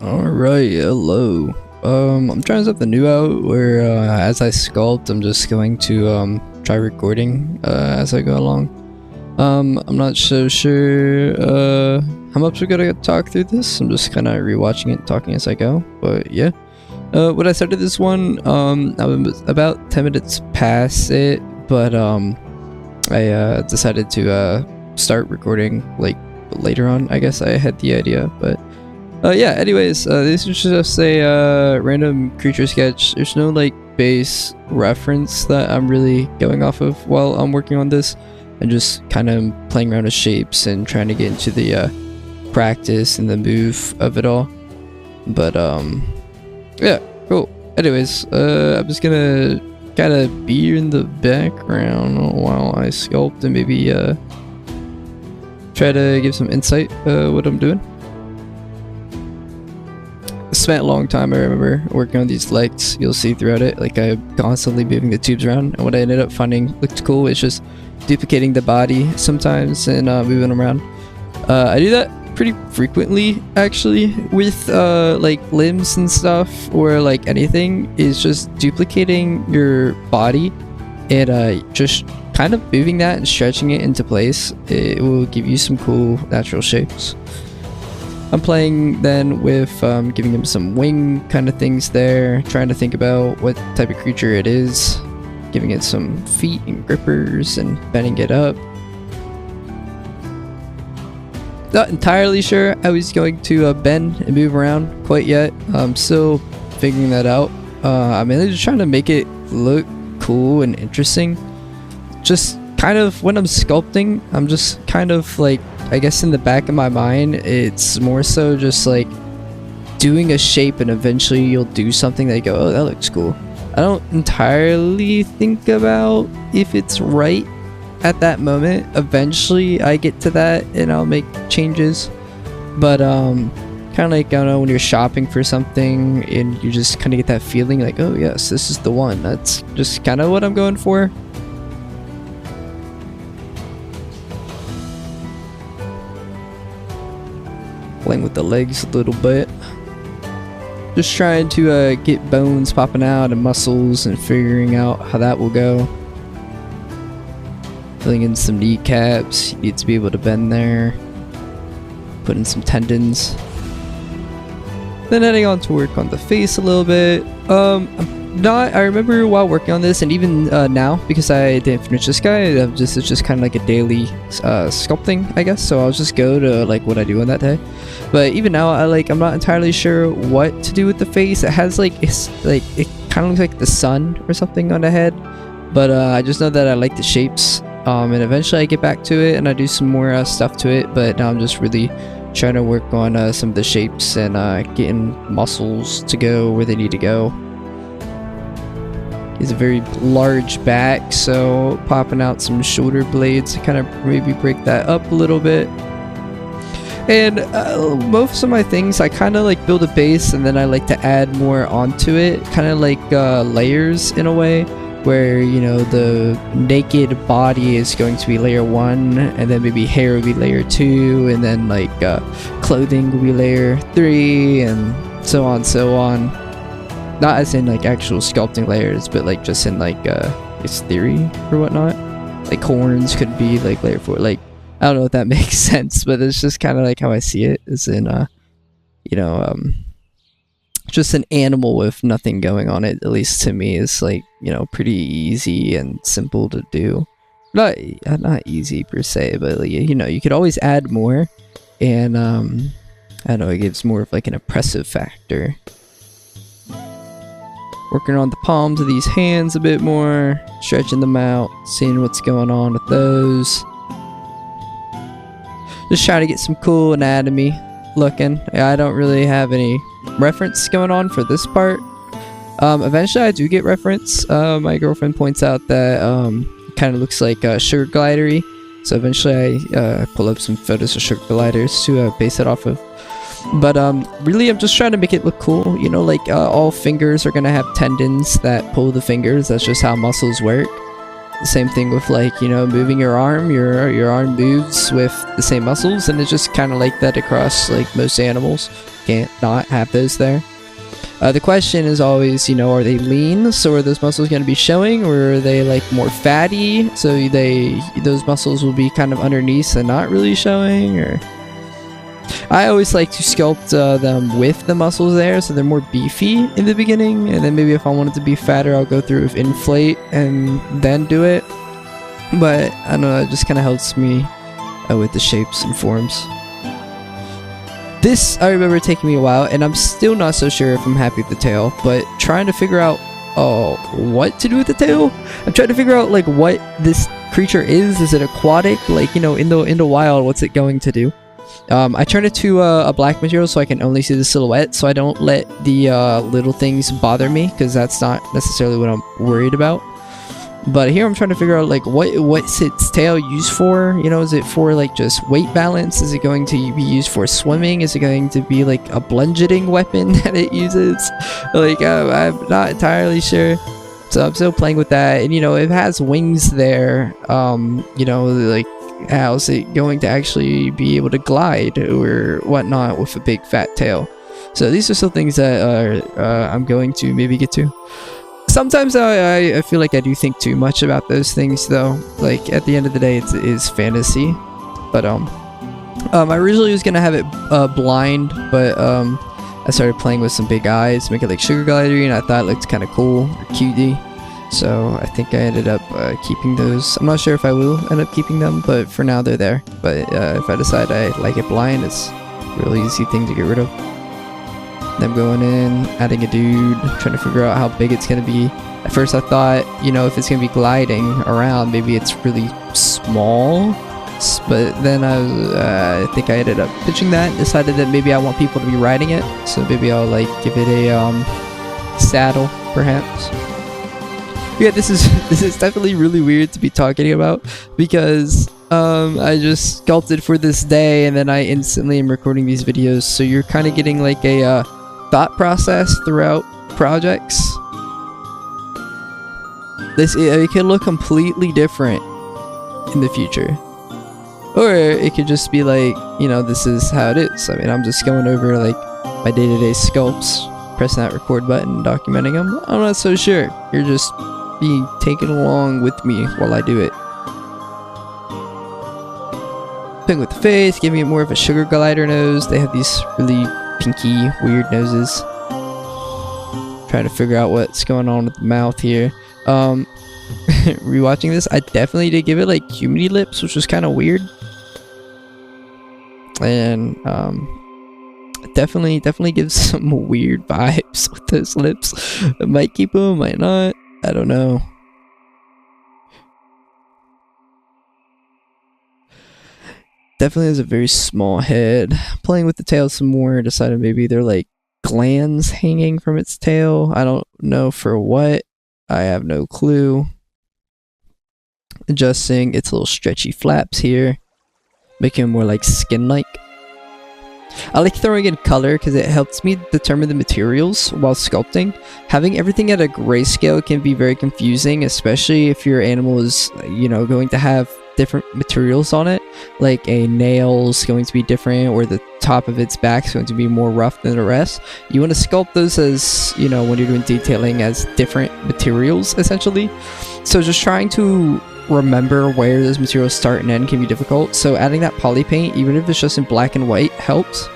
Alright, hello. I'm trying something new out where as I sculpt, I'm just going to try recording as I go along. I'm not so sure how much we're gonna talk through this. I'm just kind of rewatching it and talking as I go. But yeah. When I started this one, I was about 10 minutes past it, but I decided to start recording like later on. I guess I had the idea, but yeah, anyways, this is just a random creature sketch. There's no like base reference that I'm really going off of while I'm working on this. I'm just kind of playing around with shapes and trying to get into the practice and the move of it all. But yeah, cool. Anyways, I'm just gonna kind of be in the background while I sculpt and maybe try to give some insight what I'm doing. I spent a long time, I remember, working on these legs. You'll see throughout it, like I'm constantly moving the tubes around, and what I ended up finding looked cool is just duplicating the body sometimes and moving them around. I do that pretty frequently actually with like limbs and stuff, or like anything, is just duplicating your body and just kind of moving that and stretching it into place. It will give you some cool natural shapes. I'm playing then with giving him some wing kind of things there, trying to think about what type of creature it is, giving it some feet and grippers and bending it up. Not entirely sure how he's going to bend and move around quite yet. I'm still figuring that out. I'm mainly just trying to make it look cool and interesting. Just kind of when I'm sculpting, I'm just kind of like, I guess in the back of my mind, it's more so just like doing a shape and eventually you'll do something that you go, oh, that looks cool. I don't entirely think about if it's right at that moment. Eventually I get to that and I'll make changes. But kind of like, I don't know, when you're shopping for something and you just kind of get that feeling like, oh yes, this is the one. That's just kind of what I'm going for. Playing with the legs a little bit, just trying to get bones popping out and muscles and figuring out how that will go. Filling in some kneecaps, you need to be able to bend there, put in some tendons, then heading on to work on the face a little bit. I remember while working on this, and even now, because I didn't finish this guy, it's just kind of like a daily sculpting, I guess. So I'll just go to like what I do on that day. But even now, I'm not entirely sure what to do with the face. It has it kind of looks like the sun or something on the head. But I just know that I like the shapes. And eventually I get back to it and I do some more stuff to it. But now I'm just really trying to work on some of the shapes and getting muscles to go where they need to go. He's a very large back, so popping out some shoulder blades to kind of maybe break that up a little bit. And most of my things, I kind of like build a base and then I like to add more onto it, kind of like layers in a way, where, you know, the naked body is going to be layer 1, and then maybe hair will be layer 2, and then like clothing will be layer 3, and so on, so on. Not as in like actual sculpting layers, but like just in like its theory or whatnot. Like horns could be like layer 4. Like, I don't know if that makes sense, but it's just kind of like how I see it, is in you know, just an animal with nothing going on it, at least to me, is like, you know, pretty easy and simple to do. Not easy per se, but like, you know, you could always add more, and I don't know, it gives more of like an oppressive factor. Working on the palms of these hands a bit more, stretching them out, seeing what's going on with those. Just trying to get some cool anatomy looking. I don't really have any reference going on for this part. Eventually I do get reference. My girlfriend points out that it kind of looks like sugar glidery. So eventually I pull up some photos of sugar gliders to base it off of. But really I'm just trying to make it look cool. You know, like all fingers are gonna have tendons that pull the fingers. That's just how muscles work. The same thing with, like, you know, moving your arm. Your arm moves with the same muscles, and it's just kind of like that across like most animals. can't not have those there. The question is always, you know, are they lean, so are those muscles going to be showing, or are they like more fatty, so those muscles will be kind of underneath and not really showing? Or I always like to sculpt them with the muscles there, so they're more beefy in the beginning, and then maybe if I want it to be fatter, I'll go through with inflate and then do it. But I don't know, it just kind of helps me with the shapes and forms. This, I remember taking me a while, and I'm still not so sure if I'm happy with the tail, but trying to figure out what to do with the tail. I'm trying to figure out like what this creature is. Is it aquatic? Like, you know, in the wild, what's it going to do? I turned it to a black material so I can only see the silhouette, so I don't let the little things bother me, because that's not necessarily what I'm worried about. But here I'm trying to figure out like what's its tail used for. You know, is it for like just weight balance? Is it going to be used for swimming? Is it going to be like a bludgeoning weapon that it uses? Like I'm not entirely sure, so I'm still playing with that. And you know, it has wings there. You know, like how's it going to actually be able to glide or whatnot with a big fat tail? So these are still things that I'm going to maybe get to. Sometimes I feel like I do think too much about those things, though. Like at the end of the day, it is fantasy. But I originally was gonna have it blind, but I started playing with some big eyes, make it like sugar glidery, and I thought it looked kind of cool or cutie. So I think I ended up keeping those. I'm not sure if I will end up keeping them, but for now they're there. But if I decide I like it blind, it's a really easy thing to get rid of. Then going in, adding a dude, trying to figure out how big it's going to be. At first I thought, you know, if it's going to be gliding around, maybe it's really small. But then I think I ended up pitching that, decided that maybe I want people to be riding it. So maybe I'll like give it a saddle, perhaps. Yeah, this is definitely really weird to be talking about, because I just sculpted for this day and then I instantly am recording these videos, so you're kind of getting like a thought process throughout projects. It can look completely different in the future, or it could just be like, you know, this is how it is. I mean, I'm just going over like my day-to-day sculpts, pressing that record button, documenting them. I'm not so sure. You're just being taken along with me while I do it. Playing with the face, giving it more of a sugar glider nose. They have these really pinky, weird noses. Trying to figure out what's going on with the mouth here. Rewatching this, I definitely did give it like humidity lips, which was kind of weird. And definitely gives some weird vibes with those lips. I might keep them, might not. I don't know. Definitely has a very small head. Playing with the tail some more, decided maybe they're like glands hanging from its tail. I don't know for what. I have no clue. Adjusting its little stretchy flaps here, making them more like skin-like. I like throwing in color because it helps me determine the materials while sculpting. Having everything at a grayscale can be very confusing, especially if your animal is, you know, going to have different materials on it. Like a nail's going to be different, or the top of its back is going to be more rough than the rest. You want to sculpt those as, you know, when you're doing detailing, as different materials essentially. So just trying to remember where those materials start and end can be difficult. So adding that poly paint, even if it's just in black and white, helps.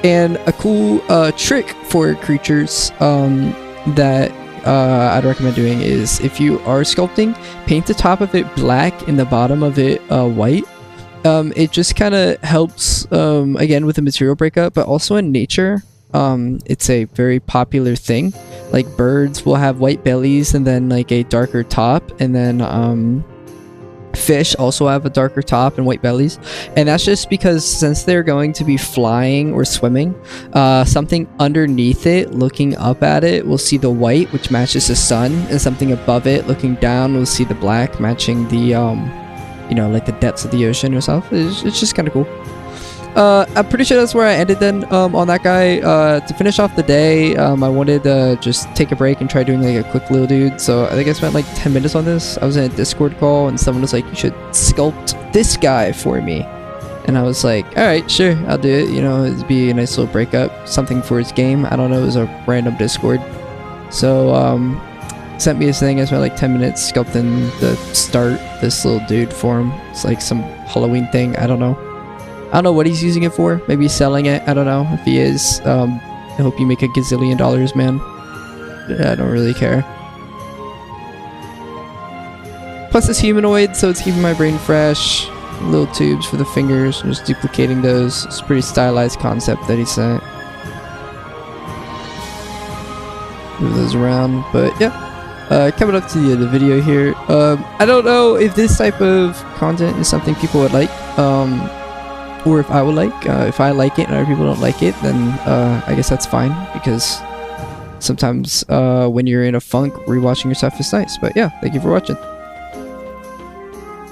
And a cool trick for creatures that I'd recommend doing is, if you are sculpting, paint the top of it black and the bottom of it white. It just kind of helps, again, with the material breakup, but also in nature. It's a very popular thing. Like birds will have white bellies and then like a darker top, and then fish also have a darker top and white bellies, and that's just because since they're going to be flying or swimming, something underneath it looking up at it will see the white, which matches the sun, and something above it looking down will see the black, matching the you know, like the depths of the ocean or something. It's just kind of cool. I'm pretty sure that's where I ended then on that guy. To finish off the day, I wanted to just take a break and try doing like a quick little dude. So I think I spent like 10 minutes on this. I was in a Discord call and someone was like, you should sculpt this guy for me. And I was like, alright, sure, I'll do it. You know, it'd be a nice little breakup, something for his game. I don't know, it was a random Discord. So, sent me his thing. I spent like 10 minutes sculpting the start, this little dude for him. It's like some Halloween thing, I don't know. I don't know what he's using it for. Maybe he's selling it, I don't know. If he is, I hope you make a gazillion dollars, man. I don't really care. Plus it's humanoid, so it's keeping my brain fresh. Little tubes for the fingers, I'm just duplicating those. It's a pretty stylized concept that he sent. Move those around, but yeah. Coming up to the end of the video here. I don't know if this type of content is something people would like, or if I would like. If I like it and other people don't like it, then I guess that's fine, because sometimes when you're in a funk, rewatching your stuff is nice. But yeah, thank you for watching.